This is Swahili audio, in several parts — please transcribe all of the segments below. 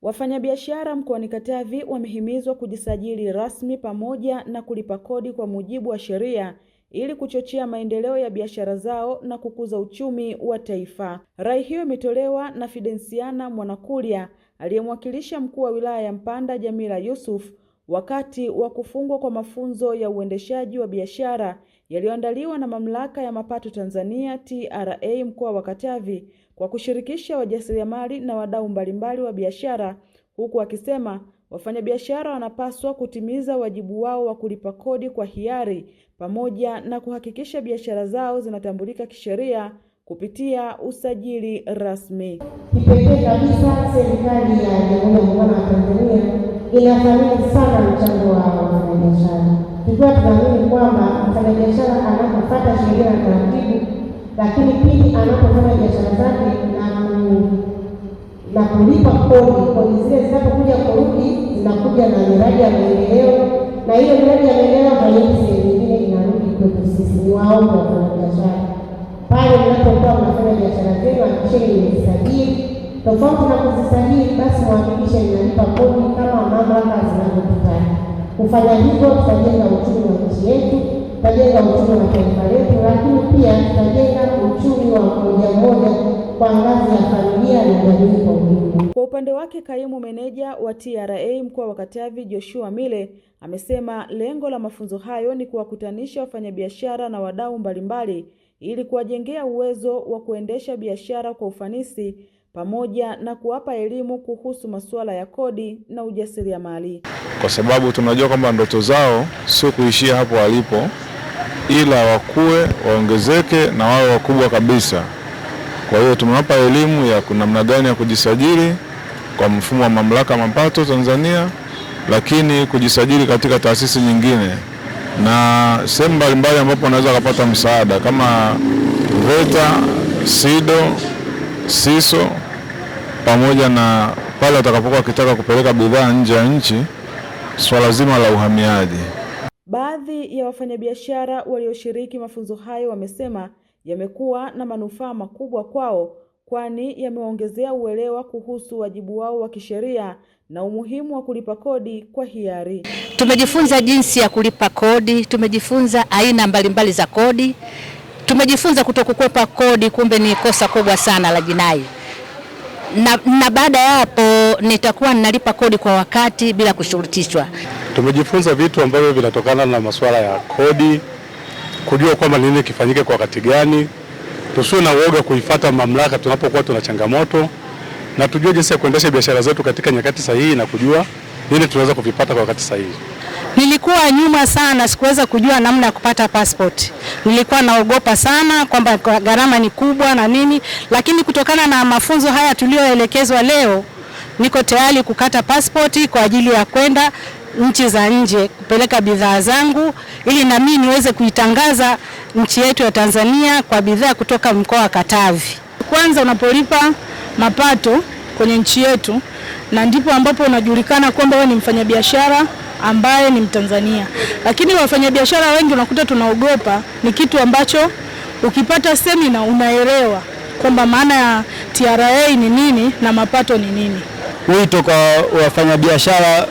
Wafanyabiashara mkoani Katavi wamehimizwa kujisajili rasmi pamoja na kulipa kodi kwa mujibu wa sheria ili kuchochea maendeleo ya biashara zao na kukuza uchumi wa taifa. Rai hiyo imetolewa na Fidensiana Mwanakulya aliyemwakilisha mkuu wa wilaya ya Mpanda Jamila Yusuf wakati wa kufungwa kwa mafunzo ya uendeshaji wa biashara yaliyoandaliwa na Mamlaka ya Mapato Tanzania TRA mkoa wa Katavi kwa kushirikisha wajasiriamali na wadau mbalimbali wa biashara, huku akisema wafanyabiashara wanapaswa kutimiza wajibu wao wa kulipa kodi kwa hiari pamoja na kuhakikisha biashara zao zinatambulika kisheria kupitia usajili rasmi. Kipekee kabisa serikali ya Jamhuri ya Muungano wa Tanzania inathamini sana mchango wa wafanyabiashara. Tukiwa tunaamini kwamba mfanyabiashara anapofuata sheria na taratibu, lakini pili anapofanya biashara zake na kulipa kodi zile zinapokuja kurudi zinakuja na miradi ya maendeleo, na hiyo miradi ya maendeleo haiendi sehemu nyingine, inarudi kwetu sisi. Ni waombe wafanyabiashara pale mnapokuwa mnafanya biashara zenu hakikisheni mmejisajili. Tofauti na kuzisajili, basi muhakikishe mnalipa kodi kama mamlaka zinavyotaka. Kufanya hivyo tutajenga uchumi wa nchi yetu, tutajenga uchumi wa taifa letu, lakini pia tutajenga uchumi wa mmoja kwa ngazi ya familia na jamii kwa ujumla. Kwa upande wake, kaimu meneja wa TRA mkoa wa Katavi Joshua Mile amesema lengo la mafunzo hayo ni kuwakutanisha wafanyabiashara na wadau mbalimbali ili kuwajengea uwezo wa kuendesha biashara kwa ufanisi pamoja na kuwapa elimu kuhusu masuala ya kodi na ujasiriamali. Kwa sababu tunajua kwamba ndoto zao sio kuishia hapo walipo, ila wakue, waongezeke na wawe wakubwa kabisa. Kwa hiyo tumewapa elimu ya namna gani ya kujisajili kwa mfumo wa Mamlaka ya Mapato Tanzania, lakini kujisajili katika taasisi nyingine na sehemu mbalimbali ambapo wanaweza kupata msaada kama VETA, SIDO, SISO, pamoja na pale watakapokuwa wakitaka kupeleka bidhaa nje ya nchi, swala zima la uhamiaji. Baadhi ya wafanyabiashara walioshiriki mafunzo hayo wamesema yamekuwa na manufaa makubwa kwao, kwani yameongezea uelewa kuhusu wajibu wao wa kisheria na umuhimu wa kulipa kodi kwa hiari. Tumejifunza jinsi ya kulipa kodi, tumejifunza aina mbalimbali za kodi, tumejifunza kutokukwepa kodi, kumbe ni kosa kubwa sana la jinai. Na baada ya hapo nitakuwa ninalipa kodi kwa wakati bila kushurutishwa. Tumejifunza vitu ambavyo vinatokana na masuala ya kodi, kujua kwamba nini kifanyike kwa wakati gani, tusiwe na uoga kuifuata mamlaka tunapokuwa tuna changamoto, na tujue jinsi ya kuendesha biashara zetu katika nyakati sahihi na kujua nini tunaweza kuvipata kwa wakati sahihi. Nilikuwa nyuma sana, sikuweza kujua namna ya kupata passport. Nilikuwa naogopa sana kwamba gharama ni kubwa na nini, lakini kutokana na mafunzo haya tulioelekezwa leo, niko tayari kukata passport kwa ajili ya kwenda nchi za nje kupeleka bidhaa zangu ili na mimi niweze kuitangaza nchi yetu ya Tanzania kwa bidhaa kutoka mkoa wa Katavi. Kwanza unapolipa mapato kwenye nchi yetu, na ndipo ambapo unajulikana kwamba wewe ni mfanyabiashara ambaye ni Mtanzania. Lakini wafanyabiashara wengi unakuta tunaogopa, ni kitu ambacho ukipata semina unaelewa kwamba maana ya TRA ni nini na mapato ni nini. Wito kwa wafanyabiashara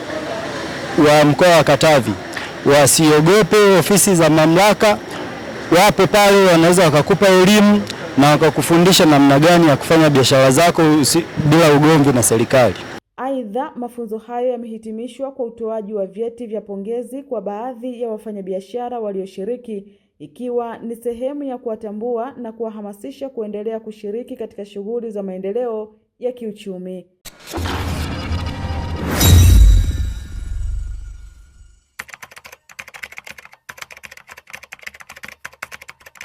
wa mkoa wa Katavi, wasiogope ofisi za mamlaka, wapo pale wanaweza wakakupa elimu na wakakufundisha namna gani ya kufanya biashara zako bila ugomvi na serikali. Aidha, mafunzo hayo yamehitimishwa kwa utoaji wa vyeti vya pongezi kwa baadhi ya wafanyabiashara walioshiriki, ikiwa ni sehemu ya kuwatambua na kuwahamasisha kuendelea kushiriki katika shughuli za maendeleo ya kiuchumi.